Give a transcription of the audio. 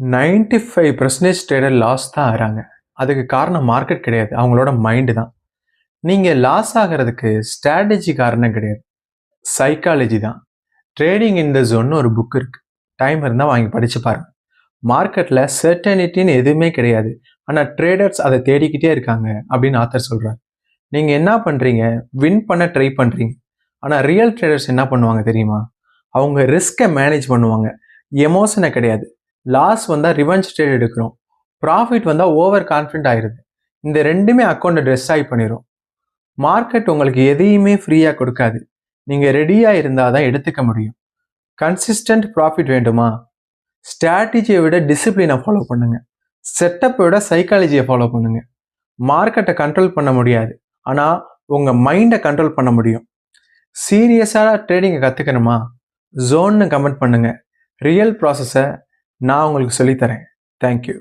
95% trader loss தான் ஆகிறாங்க. அதுக்கு காரணம் மார்க்கெட் கிடையாது, அவங்களோட மைண்டு தான். நீங்கள் லாஸ் ஆகிறதுக்கு ஸ்ட்ராட்டஜி காரணம் கிடையாது, சைக்காலஜி தான். ட்ரேடிங் இன் த ஜோன்னு ஒரு புக் இருக்குது, டைம் இருந்தால் வாங்கி படித்து பாருங்க. மார்க்கெட்டில் சர்டனிட்டின்னு எதுவுமே கிடையாது, ஆனால் ட்ரேடர்ஸ் அதை தேடிக்கிட்டே இருக்காங்க அப்படின்னு ஆத்தர் சொல்கிறார். நீங்கள் என்ன பண்ணுறீங்க, வின் பண்ண ட்ரை பண்ணுறீங்க. ஆனால் ரியல் ட்ரேடர்ஸ் என்ன பண்ணுவாங்க தெரியுமா? அவங்க ரிஸ்க்கை மேனேஜ் பண்ணுவாங்க, எமோஷனை கிடையாது. லாஸ் வந்தால் ரிவெஞ்ச் ட்ரேட் எடுக்கிறோம், ப்ராஃபிட் வந்தால் ஓவர் கான்ஃபிடென்ட் ஆயிடுது. இந்த ரெண்டுமே அக்கௌண்ட்டை ட்ரெஸ் ஆகி பண்ணிடும். மார்க்கெட் உங்களுக்கு எதையுமே ஃப்ரீயாக கொடுக்காது, நீங்கள் ரெடியாக இருந்தால் தான் எடுத்துக்க முடியும். கன்சிஸ்டன்ட் ப்ராஃபிட் வேண்டுமா? ஸ்ட்ராட்டஜியை விட டிசிப்ளினை ஃபாலோ பண்ணுங்கள், செட்டப்பை விட சைக்காலஜியை ஃபாலோ பண்ணுங்கள். மார்க்கெட்டை கண்ட்ரோல் பண்ண முடியாது, ஆனால் உங்கள் மைண்டை கண்ட்ரோல் பண்ண முடியும். சீரியஸாக ட்ரேடிங்கை கற்றுக்கணுமா? ஜோன்னு கமெண்ட் பண்ணுங்கள், ரியல் ப்ராசஸை நான் உங்களுக்கு சொல்லித்தரேன். தேங்க்யூ.